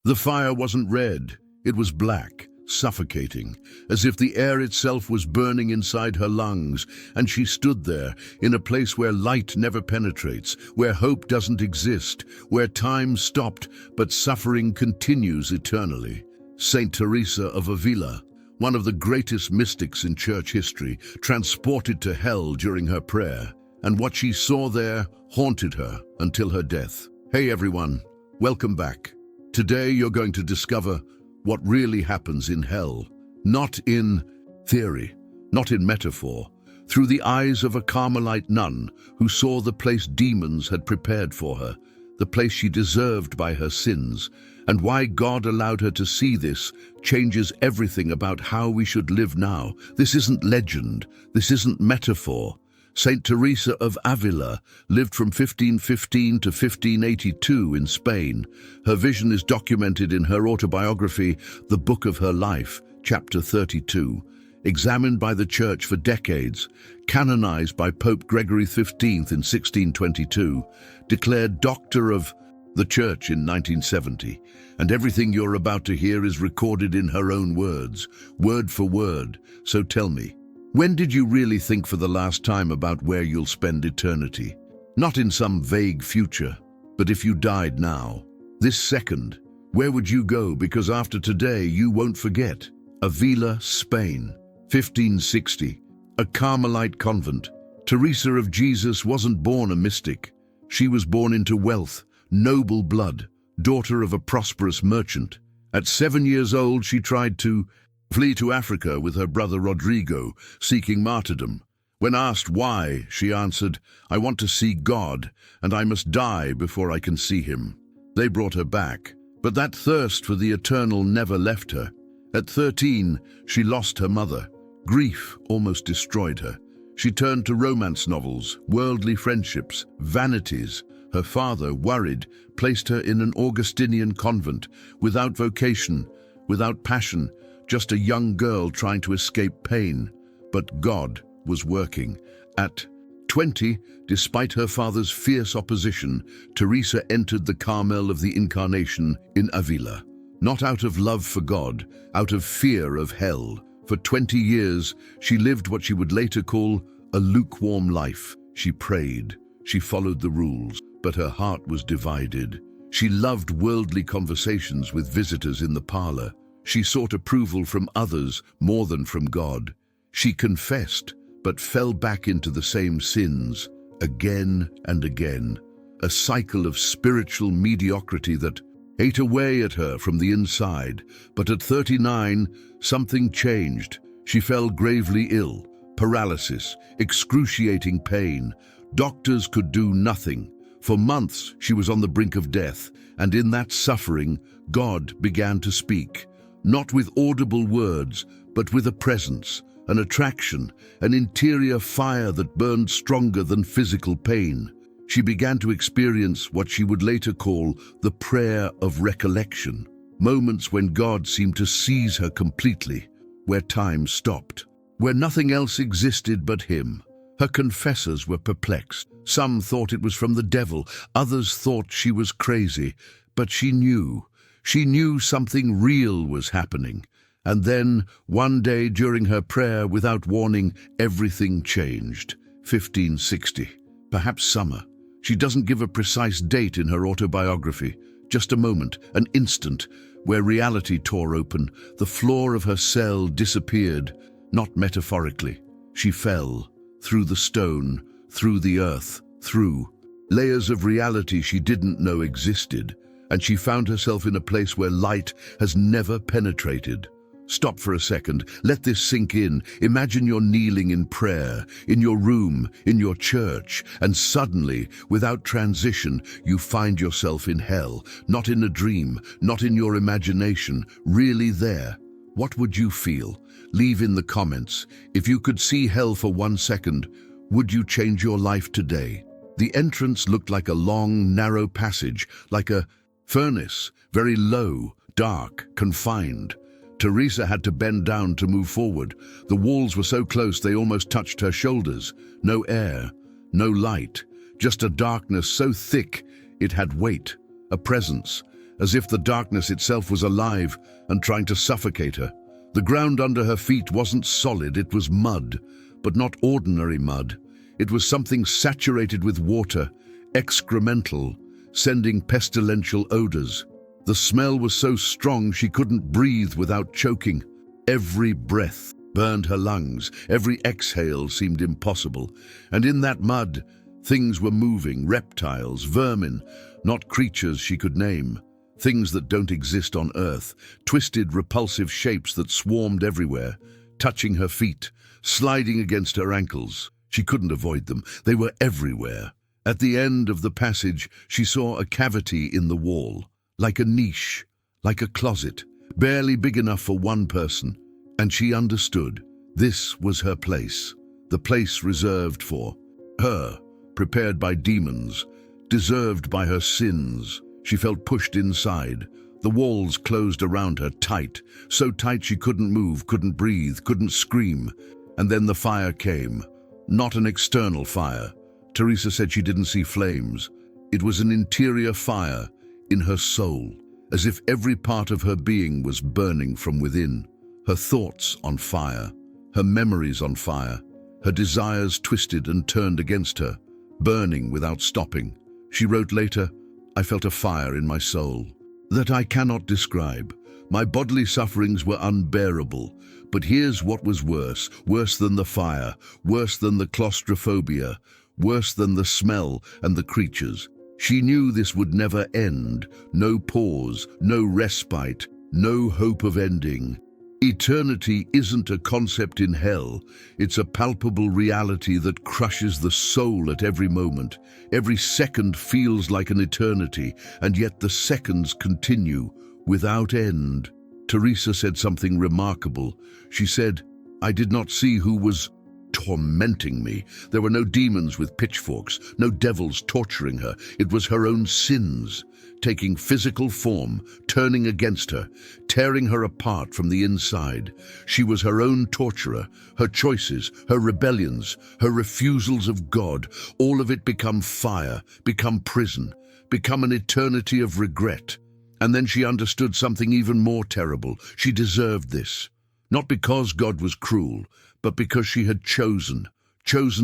The fire wasn't red, it was black, suffocating, as if the air itself was burning inside her lungs, and she stood there, in a place where light never penetrates, where hope doesn't exist, where time stopped, but suffering continues eternally. Saint Teresa of Avila, one of the greatest mystics in church history, transported to hell during her prayer, and what she saw there haunted her until her death. Hey everyone, welcome back. Today you're going to discover what really happens in hell, not in theory, not in metaphor, through the eyes of a Carmelite nun who saw the place demons had prepared for her, the place she deserved by her sins, and why God allowed her to see this changes everything about how we should live now. This isn't legend, this isn't metaphor. Saint Teresa of Avila lived from 1515 to 1582 in Spain. Her vision is documented in her autobiography, The Book of Her Life, chapter 32. Examined by the Church for decades, canonized by Pope Gregory XV in 1622, declared Doctor of the Church in 1970, and everything you're about to hear is recorded in her own words, word for word. So tell me, when did you really think for the last time about where you'll spend eternity? Not in some vague future, but if you died now, this second, where would you go? Because after today, you won't forget. Avila, Spain, 1560, a Carmelite convent. Teresa of Jesus wasn't born a mystic. She was born into wealth, noble blood, daughter of a prosperous merchant. At 7 years old, she tried to flee to Africa with her brother Rodrigo, seeking martyrdom. When asked why, she answered, "I want to see God, and I must die before I can see him." They brought her back, but that thirst for the eternal never left her. At 13, she lost her mother. Grief almost destroyed her. She turned to romance novels, worldly friendships, vanities. Her father, worried, placed her in an Augustinian convent, without vocation, without passion, just a young girl trying to escape pain. But God was working. At 20, despite her father's fierce opposition, Teresa entered the Carmel of the Incarnation in Avila. Not out of love for God, out of fear of hell. For 20 years, she lived what she would later call a lukewarm life. She prayed, she followed the rules, but her heart was divided. She loved worldly conversations with visitors in the parlor. She sought approval from others more than from God. She confessed, but fell back into the same sins, again and again. A cycle of spiritual mediocrity that ate away at her from the inside. But at 39, something changed. She fell gravely ill, paralysis, excruciating pain. Doctors could do nothing. For months, she was on the brink of death, and in that suffering, God began to speak. Not with audible words, but with a presence, an attraction, an interior fire that burned stronger than physical pain. She began to experience what she would later call the prayer of recollection, moments when God seemed to seize her completely, where time stopped, where nothing else existed but him. Her confessors were perplexed. Some thought it was from the devil, others thought she was crazy, but she knew something real was happening. And then, one day during her prayer, without warning, everything changed. 1560, perhaps summer. She doesn't give a precise date in her autobiography, just a moment, an instant, where reality tore open. The floor of her cell disappeared, not metaphorically. She fell, through the stone, through the earth, through layers of reality she didn't know existed, and she found herself in a place where light has never penetrated. Stop for a second, let this sink in. Imagine you're kneeling in prayer, in your room, in your church, and suddenly, without transition, you find yourself in hell, not in a dream, not in your imagination, really there. What would you feel? Leave in the comments. If you could see hell for 1 second, would you change your life today? The entrance looked like a long, narrow passage, like a furnace, very low, dark, confined. Teresa had to bend down to move forward. The walls were so close they almost touched her shoulders. No air, no light, just a darkness so thick it had weight, a presence. as if the darkness itself was alive and trying to suffocate her. The ground under her feet wasn't solid, it was mud, but not ordinary mud. It was something saturated with water, excremental, sending pestilential odors. The smell was so strong she couldn't breathe without choking. Every breath burned her lungs, every exhale seemed impossible. And in that mud, things were moving, reptiles, vermin, not creatures she could name. Things that don't exist on earth, twisted, repulsive shapes that swarmed everywhere, touching her feet, sliding against her ankles. She couldn't avoid them. They were everywhere. At the end of the passage, she saw a cavity in the wall, like a niche, like a closet, barely big enough for one person. And she understood. This was her place, the place reserved for her, prepared by demons, deserved by her sins. She felt pushed inside. The walls closed around her tight, so tight she couldn't move, couldn't breathe, couldn't scream. And then the fire came. Not an external fire. Teresa said she didn't see flames. It was an interior fire in her soul, as if every part of her being was burning from within. Her thoughts on fire, her memories on fire, her desires twisted and turned against her, burning without stopping. She wrote later, "I felt a fire in my soul that I cannot describe. My bodily sufferings were unbearable, but here's what was worse than the fire, worse than the claustrophobia, worse than the smell and the creatures. She knew this would never end, no pause, no respite, no hope of ending. Eternity isn't a concept in hell, it's a palpable reality that crushes the soul at every moment. Every second feels like an eternity, and yet the seconds continue without end." Teresa said something remarkable. She said, "I did not see who was tormenting me. There were no demons with pitchforks, no devils torturing her. It was her own sins, taking physical form, turning against her, tearing her apart from the inside. She was her own torturer, her choices, her rebellions, her refusals of God, all of it become fire, become prison, become an eternity of regret. And then she understood something even more terrible. She deserved this, not because God was cruel, but because she had chosen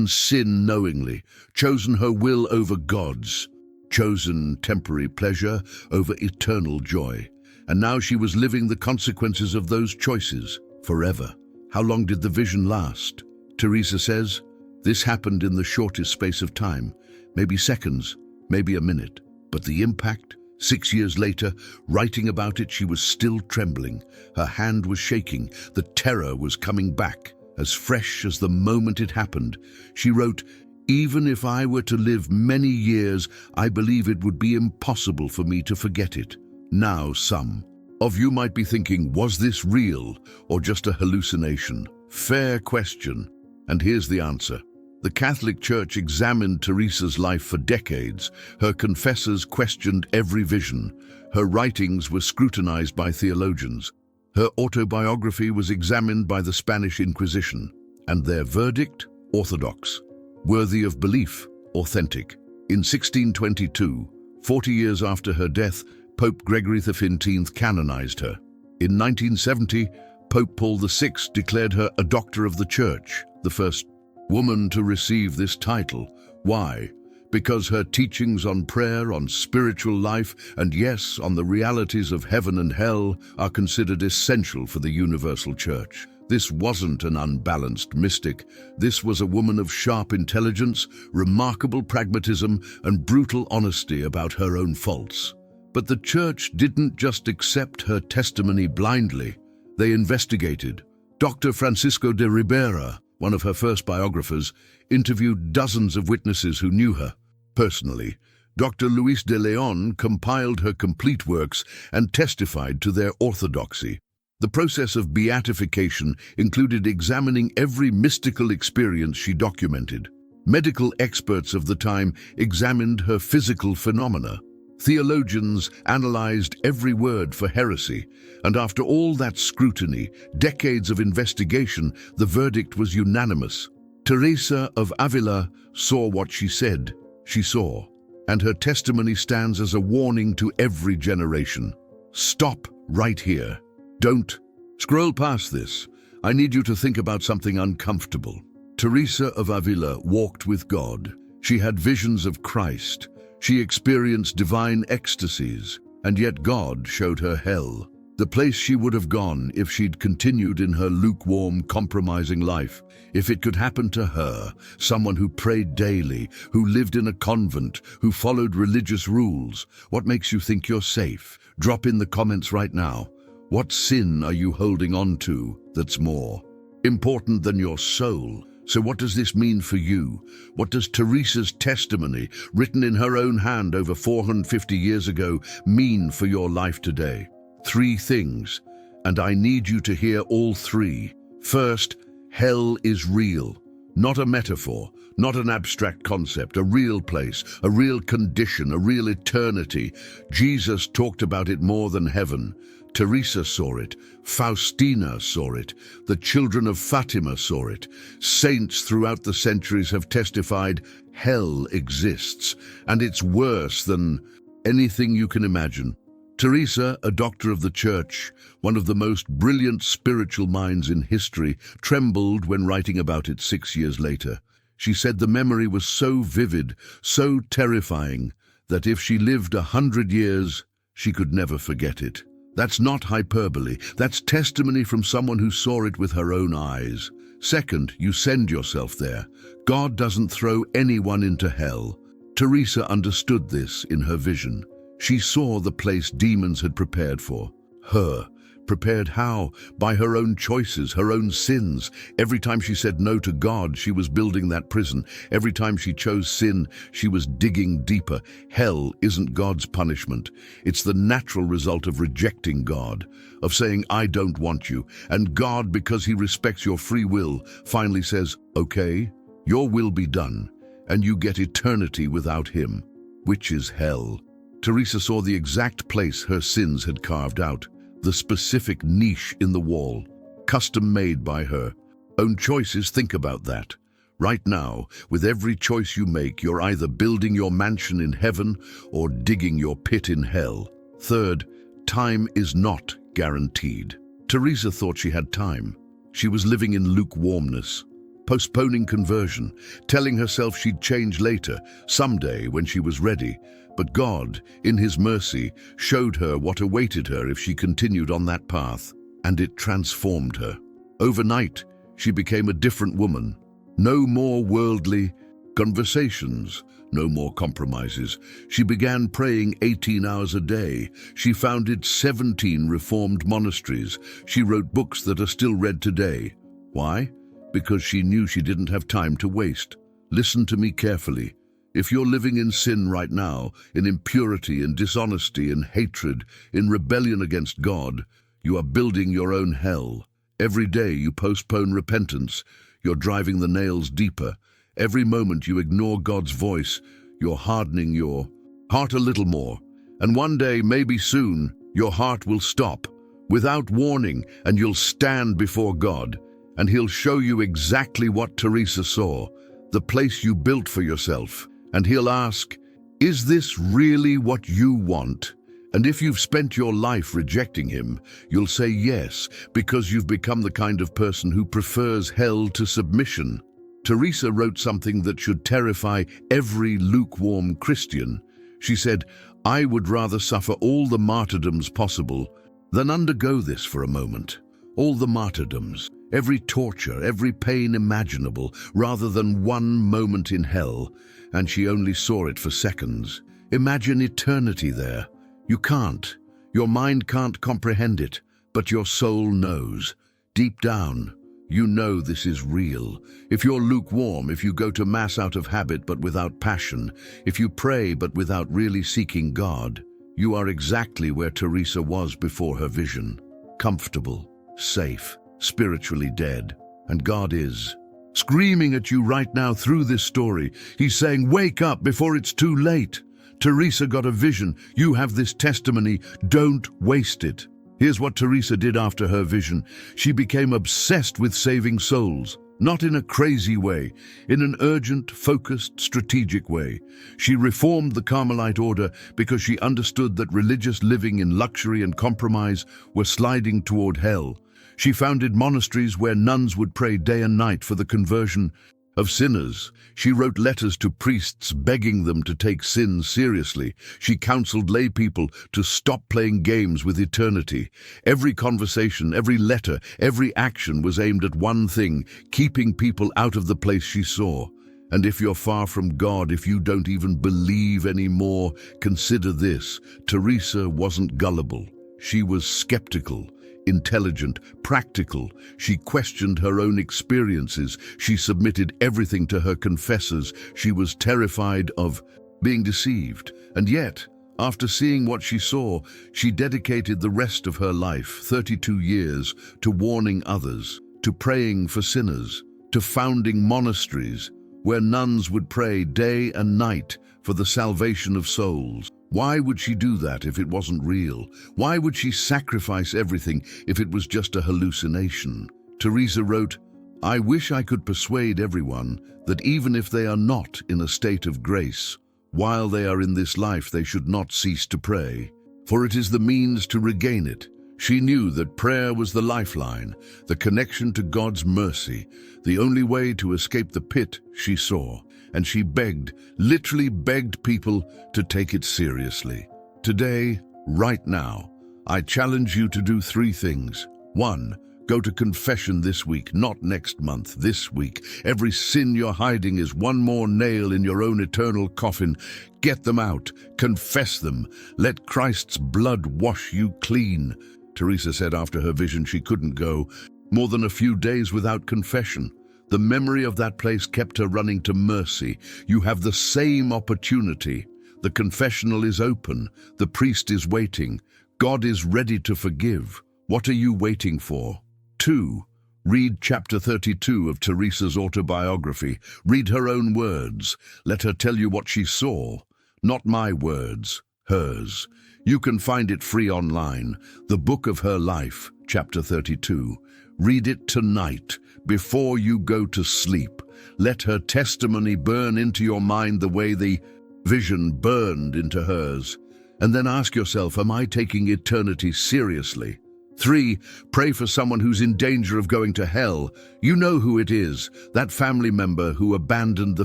sin knowingly, chosen her will over God's, chosen temporary pleasure over eternal joy. And now she was living the consequences of those choices forever. How long did the vision last? Teresa says, this happened in the shortest space of time, maybe seconds, maybe a minute. But the impact? 6 years later, writing about it, she was still trembling. Her hand was shaking. The terror was coming back, as fresh as the moment it happened. She wrote, "Even if I were to live many years, I believe it would be impossible for me to forget it." Now some of you might be thinking, was this real or just a hallucination? Fair question. And here's the answer. The Catholic Church examined Teresa's life for decades. Her confessors questioned every vision. Her writings were scrutinized by theologians. Her autobiography was examined by the Spanish Inquisition. And their verdict? Orthodox. Worthy of belief, authentic. In 1622, 40 years after her death, Pope Gregory XV canonized her. In 1970, Pope Paul VI declared her a Doctor of the Church, the first woman to receive this title. Why? Because her teachings on prayer, on spiritual life, and yes, on the realities of heaven and hell are considered essential for the universal church. This wasn't an unbalanced mystic. This was a woman of sharp intelligence, remarkable pragmatism, and brutal honesty about her own faults. But the church didn't just accept her testimony blindly. They investigated. Dr. Francisco de Ribera, one of her first biographers, interviewed dozens of witnesses who knew her personally. Dr. Luis de Leon compiled her complete works and testified to their orthodoxy. The process of beatification included examining every mystical experience she documented. Medical experts of the time examined her physical phenomena. Theologians analyzed every word for heresy, and after all that scrutiny, decades of investigation, the verdict was unanimous. Teresa of Avila saw what she said she saw. and her testimony stands as a warning to every generation. Stop right here. Don't scroll past this. I need you to think about something uncomfortable. Teresa of Avila walked with God. She had visions of Christ. She experienced divine ecstasies, and yet God showed her hell, the place she would have gone if she'd continued in her lukewarm, compromising life. If it could happen to her, someone who prayed daily, who lived in a convent, who followed religious rules, what makes you think you're safe? Drop in the comments right now. What sin are you holding on to that's more important than your soul? So what does this mean for you? What does Teresa's testimony, written in her own hand over 450 years ago, mean for your life today? 3 things, and I need you to hear all 3. First, hell is real, not a metaphor, not an abstract concept, a real place, a real condition, a real eternity. Jesus talked about it more than heaven. Teresa saw it, Faustina saw it, the children of Fatima saw it. Saints throughout the centuries have testified hell exists, and it's worse than anything you can imagine. Teresa, a doctor of the Church, one of the most brilliant spiritual minds in history, trembled when writing about it 6 years later. She said the memory was so vivid, so terrifying, that if she lived 100 years, she could never forget it. That's not hyperbole. That's testimony from someone who saw it with her own eyes. Second, you send yourself there. God doesn't throw anyone into hell. Teresa understood this in her vision. She saw the place demons had prepared for her. Prepared how? By her own choices, her own sins. Every time she said no to God, she was building that prison. Every time she chose sin, she was digging deeper. Hell isn't God's punishment. It's the natural result of rejecting God, of saying, I don't want you. And God, because he respects your free will, finally says, okay, your will be done, and you get eternity without him, which is hell. Teresa saw the exact place her sins had carved out. The specific niche in the wall, custom made by her own choices. Think about that. Right now, with every choice you make, you're either building your mansion in heaven or digging your pit in hell. Third, time is not guaranteed. Teresa thought she had time. She was living in lukewarmness, postponing conversion, telling herself she'd change later, someday when she was ready. But God, in his mercy, showed her what awaited her if she continued on that path, and it transformed her. Overnight, she became a different woman. No more worldly conversations, no more compromises. She began praying 18 hours a day. She founded 17 reformed monasteries. She wrote books that are still read today. Why? Because she knew she didn't have time to waste. Listen to me carefully. If you're living in sin right now, in impurity, in dishonesty, in hatred, in rebellion against God, you are building your own hell. Every day you postpone repentance, you're driving the nails deeper. Every moment you ignore God's voice, you're hardening your heart a little more. And one day, maybe soon, your heart will stop, without warning, and you'll stand before God, and he'll show you exactly what Teresa saw, the place you built for yourself. And he'll ask, is this really what you want? And if you've spent your life rejecting him, you'll say yes, because you've become the kind of person who prefers hell to submission. Teresa wrote something that should terrify every lukewarm Christian. She said, I would rather suffer all the martyrdoms possible than undergo this for a moment. All the martyrdoms, every torture, every pain imaginable, rather than one moment in hell. And she only saw it for seconds. Imagine eternity there. You can't. Your mind can't comprehend it, but your soul knows. Deep down, you know this is real. If you're lukewarm, if you go to Mass out of habit but without passion, if you pray but without really seeking God, you are exactly where Teresa was before her vision. Comfortable, safe, spiritually dead. And God is screaming at you right now through this story. He's saying, wake up before it's too late. Teresa got a vision. You have this testimony. Don't waste it. Here's what Teresa did after her vision. She became obsessed with saving souls. Not in a crazy way, in an urgent, focused, strategic way. She reformed the Carmelite order because she understood that religious living in luxury and compromise were sliding toward hell. She founded monasteries where nuns would pray day and night for the conversion of sinners. She wrote letters to priests begging them to take sin seriously. She counseled lay people to stop playing games with eternity. Every conversation, every letter, every action was aimed at one thing: keeping people out of the place she saw. And if you're far from God, if you don't even believe anymore, consider this: Teresa wasn't gullible. She was skeptical, intelligent, practical. She questioned her own experiences. She submitted everything to her confessors. She was terrified of being deceived. And yet, after seeing what she saw, she dedicated the rest of her life, 32 years, to warning others, to praying for sinners, to founding monasteries where nuns would pray day and night for the salvation of souls. Why would she do that if it wasn't real? Why would she sacrifice everything if it was just a hallucination? Teresa wrote, "I wish I could persuade everyone that even if they are not in a state of grace, while they are in this life they should not cease to pray, for it is the means to regain it." She knew that prayer was the lifeline, the connection to God's mercy, the only way to escape the pit she saw. And she begged, literally begged people to take it seriously. Today, right now, I challenge you to do 3 things. 1, go to confession this week, not next month, this week. Every sin you're hiding is one more nail in your own eternal coffin. Get them out, confess them. Let Christ's blood wash you clean. Teresa said after her vision she couldn't go more than a few days without confession. The memory of that place kept her running to mercy. You have the same opportunity. The confessional is open. The priest is waiting. God is ready to forgive. What are you waiting for? 2, read chapter 32 of Teresa's autobiography. Read her own words. Let her tell you what she saw. Not my words, hers. You can find it free online. The Book of Her Life, chapter 32. Read it tonight, before you go to sleep. Let her testimony burn into your mind the way the vision burned into hers. And then ask yourself, am I taking eternity seriously? 3, pray for someone who's in danger of going to hell. You know who it is, that family member who abandoned the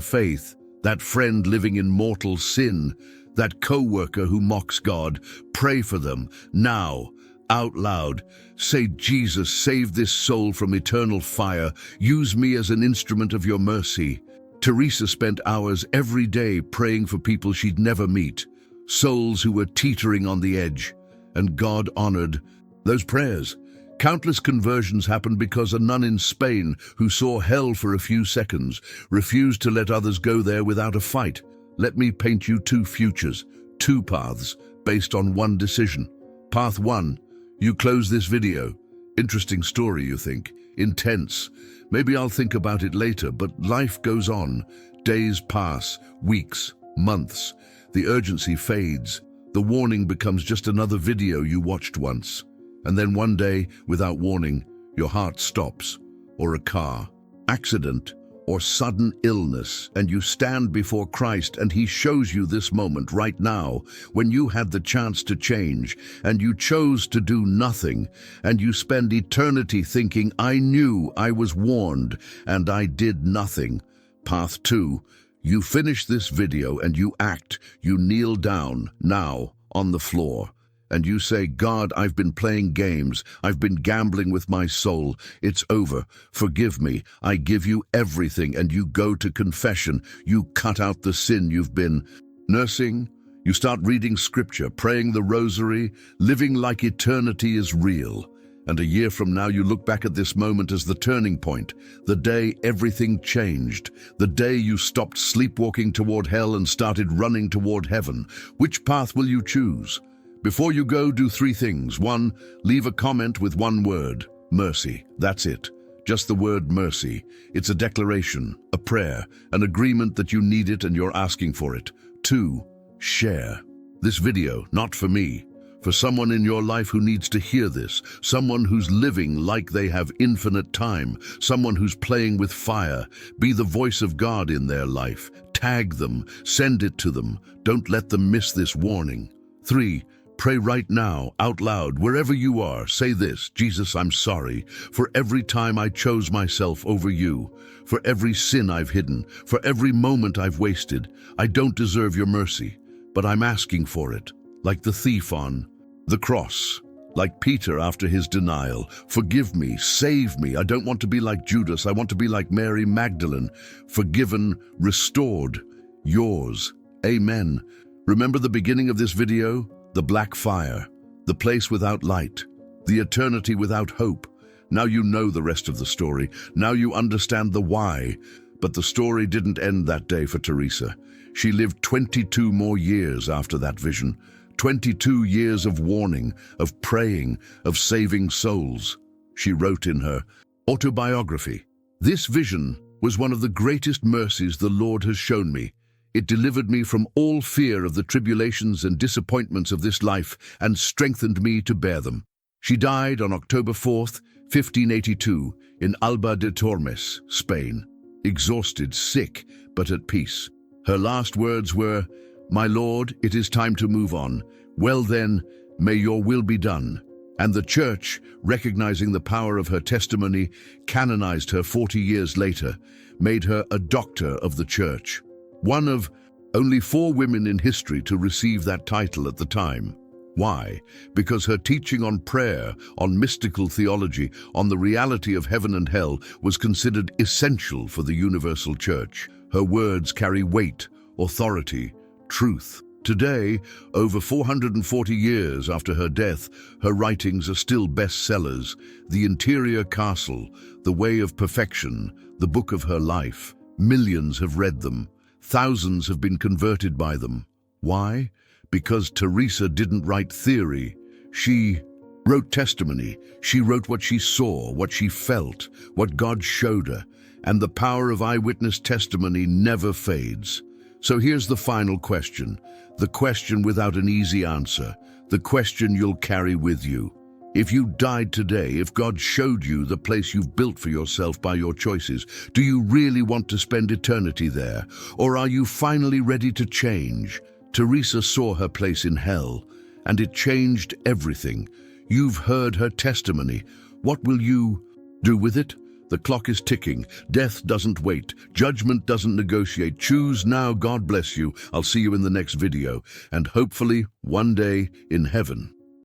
faith, that friend living in mortal sin, that co-worker who mocks God. Pray for them, now, out loud. Say, Jesus, save this soul from eternal fire. Use me as an instrument of your mercy. Teresa spent hours every day praying for people she'd never meet, souls who were teetering on the edge, and God honored those prayers. Countless conversions happened because a nun in Spain who saw hell for a few seconds refused to let others go there without a fight. Let me paint you 2 futures, 2 paths, based on 1 decision. Path 1, you close this video. Interesting story, you think. Intense. Maybe I'll think about it later, but life goes on. Days pass, weeks, months. The urgency fades. The warning becomes just another video you watched once. And then one day, without warning, your heart stops. Or a car accident, or sudden illness, and you stand before Christ and He shows you this moment right now when you had the chance to change and you chose to do nothing, and you spend eternity thinking, I knew, I was warned, and I did nothing. Path 2, you finish this video and you act. You kneel down now on the floor. And you say, God, I've been playing games. I've been gambling with my soul. It's over. Forgive me. I give you everything. And you go to confession. You cut out the sin you've been nursing. You start reading scripture, praying the rosary, living like eternity is real. And a year from now, you look back at this moment as the turning point, the day everything changed, the day you stopped sleepwalking toward hell and started running toward heaven. Which path will you choose? Before you go, do 3 things. 1, leave a comment with 1 word, mercy. That's it. Just the word mercy. It's a declaration, a prayer, an agreement that you need it and you're asking for it. 2, share. This video, not for me, For someone in your life who needs to hear this, someone who's living like they have infinite time, someone who's playing with fire, be the voice of God in their life. Tag them, send it to them. Don't let them miss this warning. 3. Pray right now, out loud, wherever you are. Say this: Jesus, I'm sorry for every time I chose myself over you, for every sin I've hidden, for every moment I've wasted. I don't deserve your mercy, but I'm asking for it, like the thief on the cross, like Peter after his denial. Forgive me, save me. I don't want to be like Judas. I want to be like Mary Magdalene, forgiven, restored, yours. Amen. Remember the beginning of this video? The black fire, the place without light, the eternity without hope. Now you know the rest of the story. Now you understand the why. But the story didn't end that day for Teresa. She lived 22 more years after that vision. 22 years of warning, of praying, of saving souls. She wrote in her autobiography, "This vision was one of the greatest mercies the Lord has shown me. It delivered me from all fear of the tribulations and disappointments of this life and strengthened me to bear them." She died on October 4th, 1582, in Alba de Tormes, Spain, exhausted, sick, but at peace. Her last words were, "My Lord, it is time to move on. Well then, may your will be done." And the Church, recognizing the power of her testimony, canonized her 40 years later, made her a doctor of the Church. One of only 4 women in history to receive that title at the time. Why? Because her teaching on prayer, on mystical theology, on the reality of heaven and hell was considered essential for the universal Church. Her words carry weight, authority, truth. Today, over 440 years after her death, her writings are still bestsellers. The Interior Castle, The Way of Perfection, the book of her life. Millions have read them. Thousands have been converted by them. Why? Because Teresa didn't write theory. She wrote testimony. She wrote what she saw, what she felt, what God showed her. And the power of eyewitness testimony never fades. So here's the final question. The question without an easy answer. The question you'll carry with you. If you died today, if God showed you the place you've built for yourself by your choices, do you really want to spend eternity there? Or are you finally ready to change? Teresa saw her place in hell, and it changed everything. You've heard her testimony. What will you do with it? The clock is ticking. Death doesn't wait. Judgment doesn't negotiate. Choose now. God bless you. I'll see you in the next video, and hopefully one day in heaven.